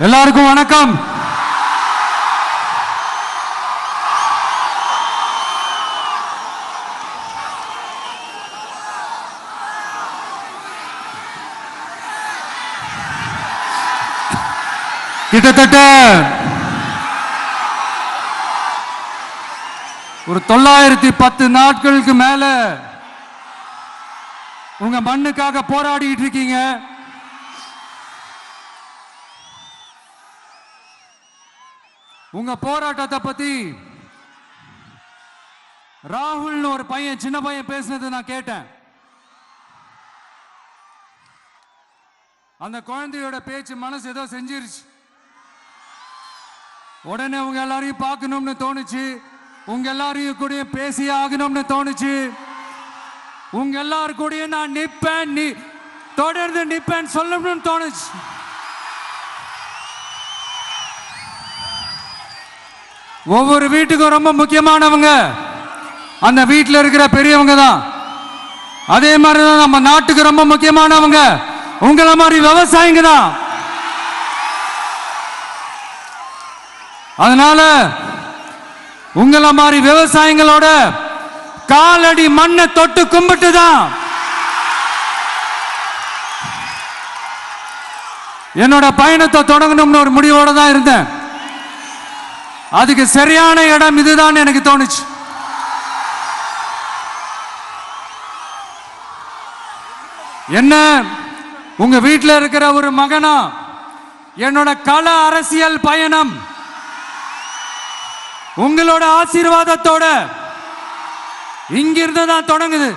எல்லாருக்கும் வணக்கம். கிட்டத்தட்ட ஒரு 910 நாட்களுக்கு மேல உங்க மண்ணுக்காக போராடிட்டு இருக்கீங்க. உங்க போராட்டத்தை பத்தி ராகுல் ஒரு பையன், சின்ன பையன் பேசினது நான் கேட்டேன். அந்த குழந்தையோட பேச்சு மனசு ஏதோ செஞ்சிருச்சு. உடனே உங்க எல்லாரையும் பார்க்கணும்னு தோணுச்சு, உங்க எல்லாரையும் கூட பேசி ஆகணும்னு தோணுச்சு. உங்க எல்லாரும் கூட நான் நிப்பேன், தொடர்ந்து நிப்பேன் சொல்லணும்னு தோணுச்சு. ஒவ்வொரு வீட்டுக்கும் ரொம்ப முக்கியமானவங்க அந்த வீட்டில் இருக்கிற பெரியவங்க தான். அதே மாதிரிதான் நம்ம நாட்டுக்கு ரொம்ப முக்கியமானவங்க உங்கள மாதிரி விவசாயிங்க தான். அதனால உங்கள மாதிரி விவசாயிகளோட காலடி மண்ணை தொட்டு கும்பிட்டு தான் என்னோட பயணத்தை தொடங்கணும்னு ஒரு முடிவோட தான் இருந்தேன். அதுக்கு சரியான இடம் இதுதான் எனக்கு தோணுச்சு. என்ன உங்க வீட்டில் இருக்கிற ஒரு மகனா என்னோட கள அரசியல் பயணம் உங்களோட ஆசீர்வாதத்தோட இங்கிருந்து தான் தொடங்குது.